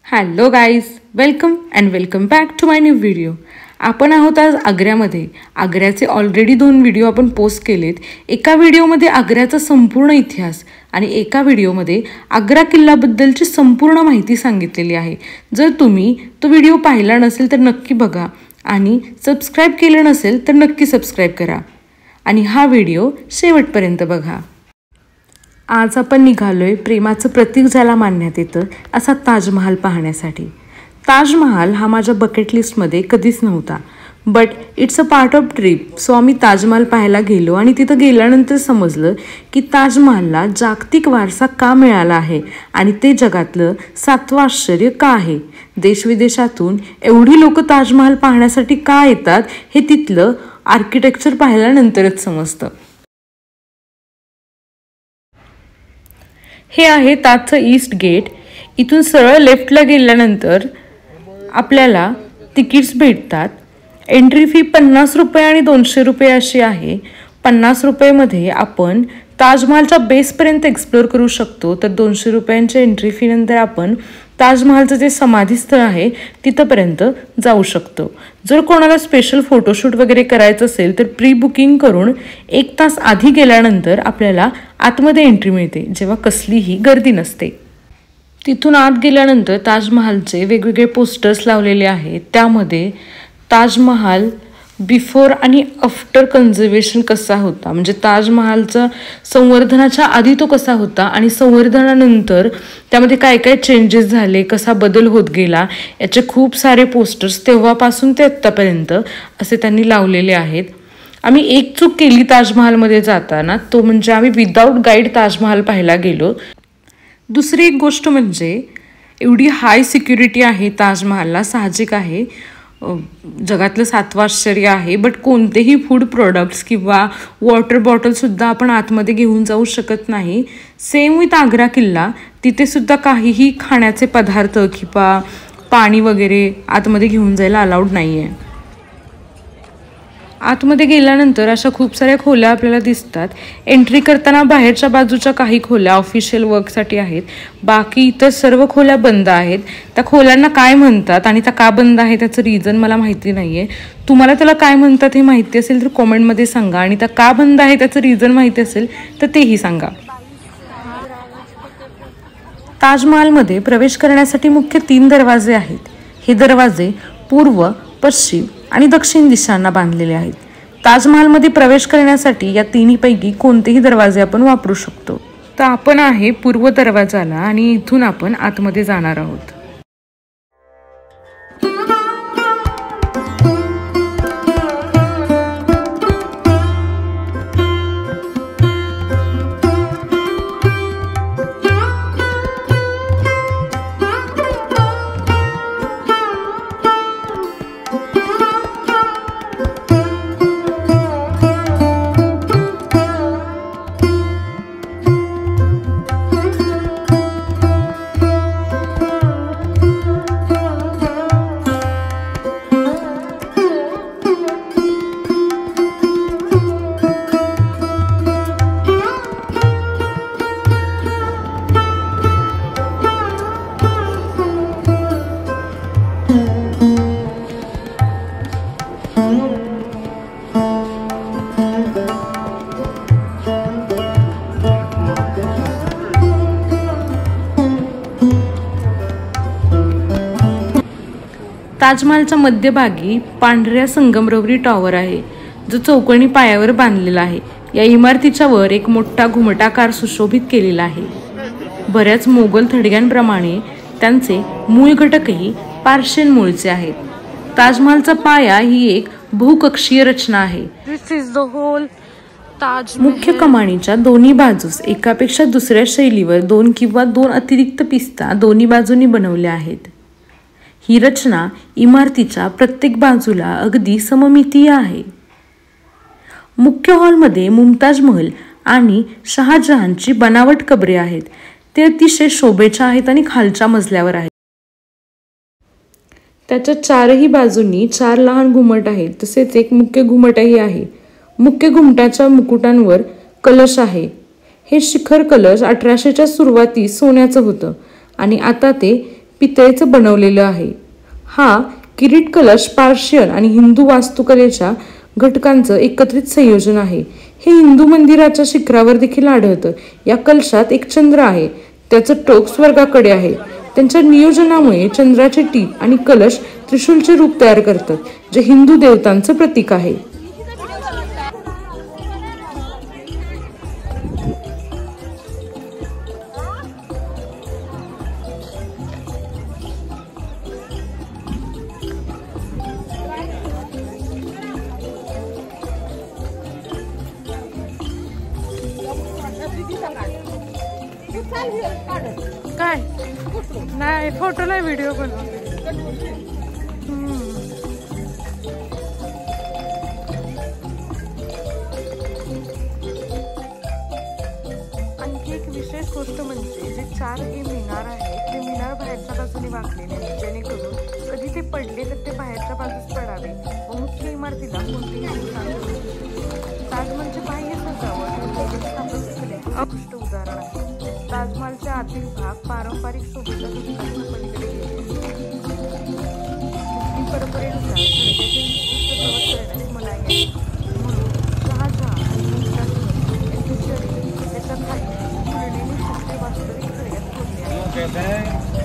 Hello guys, welcome back to my new video. आपण आहोत आज आग्र्यामध्ये. आग्र्याचे ऑलरेडी 2 व्हिडिओ आपण पोस्ट केलेत. एका व्हिडिओमध्ये आग्र्याचा संपूर्ण इतिहास आणि एका व्हिडिओमध्ये आग्रा किल्ल्याबद्दलची संपूर्ण माहिती सांगितलेली आहे. जर तुम्ही तो व्हिडिओ पाहिला नसेल तर नक्की बघा आणि सबस्क्राईब केलं नसेल तर नक्की सबस्क्राईब करा आणि हा व्हिडिओ शेवटपर्यंत बघा. आज आपण निघालोय प्रेमाचं प्रतीक ज्याला मानण्यात येतं असा ताजमहाल पाहण्यासाठी. ताजमहाल हा माझ्या बकेट लिस्टमध्ये कधीच नव्हता, but it's a part of trip. So आम्ही ताजमहाल पाहायला गेलो आणि तिथं गेल्यानंतर समजलं की ताजमहालला जागतिक वारसा का मिळाला आहे आणि ते जगातलं 7वं आश्चर्य का आहे. देशविदेशातून एवढी लोक ताजमहाल पाहण्यासाठी का येतात हे तिथलं आर्किटेक्चर पाहिल्यानंतरच समजतं. हे आहे ताजचं ईस्ट गेट. इथून सरळ लेफ्टला गेल्यानंतर आपल्याला तिकीट्स भेटतात. एंट्री फी 50 रुपये आणि 200 रुपये अशी आहे. 50 रुपयेमध्ये आपण ताजमहालच्या बेसपर्यंत एक्सप्लोअर करू शकतो, तर 200 रुपयांच्या एंट्री फी नंतर आपण ताजमहालचं जे समाधीस्थळ आहे तिथंपर्यंत जाऊ शकतो. जर कोणाला स्पेशल फोटोशूट वगैरे करायचं असेल तर प्री बुकिंग करून 1 तास आधी गेल्यानंतर आपल्याला आतमध्ये एंट्री मिळते, जेव्हा कसलीही गर्दी नसते. तिथून आत गेल्यानंतर ताजमहालचे वेगवेगळे पोस्टर्स लावलेले आहेत. त्यामध्ये ताजमहाल बिफोर आणि आफ्टर कन्झर्वेशन कसा होता, म्हणजे ताजमहालचा संवर्धनाच्या आधी तो कसा होता आणि संवर्धनानंतर त्यामध्ये काय काय चेंजेस झाले, कसा बदल होत गेला, याचे खूप सारे पोस्टर्स तेव्हापासून ते आत्तापर्यंत असे त्यांनी लावलेले आहेत. आम्ही एक चूक केली ताजमहालमध्ये जाताना, तो म्हणजे आम्ही विदाऊट गाईड ताजमहाल पाहायला गेलो. दुसरी एक गोष्ट म्हणजे एवढी हाय सिक्युरिटी आहे ताजमहालला. साहजिक आहे, जगातलं 7वं आश्चर्य आहे, बट कोणतेही फूड प्रोडक्ट्स किंवा वॉटर बॉटलसुद्धा आपण आतमध्ये घेऊन जाऊ शकत नाही. सेम विथ आग्रा किल्ला, तिथे सुद्धा काहीही खाण्याचे पदार्थ किंवा पाणी वगैरे आतमध्ये घेऊन जायला अलाउड नाही आहे. आतमध्ये गेल्यानंतर अशा खूप साऱ्या खोल्या आपल्याला दिसतात. एंट्री करताना बाहेरच्या बाजूच्या काही खोल्या ऑफिशियल वर्कसाठी आहेत, बाकी इतर सर्व खोल्या बंद आहेत. त्या खोल्यांना काय म्हणतात आणि त्या का बंद आहे त्याचं रिझन मला माहिती नाही आहे. तुम्हाला त्याला काय म्हणतात हे माहिती असेल तर कॉमेंटमध्ये सांगा आणि त्या का बंद आहे त्याचं रिझन माहिती असेल तर तेही सांगा. ताजमहालमध्ये प्रवेश करण्यासाठी मुख्य 3 दरवाजे आहेत. हे दरवाजे पूर्व, पश्चिम आणि दक्षिण दिशांना बांधलेले आहेत. ताजमहालमध्ये प्रवेश करण्यासाठी या तिन्हीपैकी कोणतेही दरवाजे आपण वापरू शकतो. तर आपण आहे पूर्व दरवाजाला आणि इथून आपण आतमध्ये जाणार आहोत. ताजमहालच्या मध्यभागी पांढऱ्या संगमरवरी टॉवर आहे, जो चौकोनी पायावर बांधलेला आहे. या इमारतीच्या वर एक मोठा घुमटाकार सुशोभित केलेला आहे. बऱ्याच मोगल थडग्यांप्रमाणे त्यांचे मूळ घटकही पार्शियन मूळचे आहेत. ताजमहालचा पाया ही एक बहुकक्षीय रचना आहे. दिस इज द होल ताजमहल. मुख्य कमानीच्या दोन्ही बाजूस एकापेक्षा दुसऱ्या शैलीवर 2 किंवा 2 अतिरिक्त पिस्ता दोन्ही बाजूंनी बनवल्या आहेत. ही रचना इमारतीच्या प्रत्येक बाजूला अगदी सममितीय आहे. मुख्य हॉलमध्ये मुमताज महल आणि शहाजहानची बनावट कबरे आहेत. ते अतिशय शोभेच्या आहेत आणि खालच्या मजल्यावर आहेत. त्याच्या 4ही बाजूंनी 4 लहान घुमट आहेत, तसेच एक मुख्य घुमटही आहे. मुख्य घुमटाच्या मुकुटांवर कलश आहे. हे शिखर कलश 1800च्या सुरुवातीस सोन्याचं होतं आणि आता ते पितळेचं बनवलेलं आहे. हा किरीट कलश पार्शियन आणि हिंदू वास्तुकलेच्या घटकांचं एकत्रित संयोजन आहे. हे हिंदू मंदिराच्या शिखरावर देखील आढळतं. या कलशात एक चंद्र आहे, त्याचं टोक स्वर्गाकडे आहे. त्यांच्या नियोजनामुळे चंद्राचे टीप आणि कलश त्रिशूलचे रूप तयार करतात, जे हिंदू देवतांचं प्रतीक आहे. काय नाही, फोटो नाही, व्हिडिओ बनव. आणखी एक विशेष गोष्ट म्हणजे जे 4 हे मिनार आहेत ते मिनार बाहेरच्या बाजूने वाकलेले आहेत, जेणेकरून कधी ते पडले तर ते बाहेरच्या बाजूस पडावे व मुख्य इमारतीला कोणतेही नुकसान होऊ नये. ताजमहलचे बाह्य सजावट उत्कृष्ट उदाहरण आहे. ताजमहलचा आतील भाग पारंपरिक शोभेच्या घटकांच्या पलीकडे गेले. मुस्लिम परंपरेनुसार खळग्याचे उत्कृष्ट सजावट करण्यास मनाई आहे. म्हणून शहाजहान आणि मुमताज यांचे शरीर त्याच्या खाली तुलनेने छोटे वास्तविक खळग्यात कोरले आहे.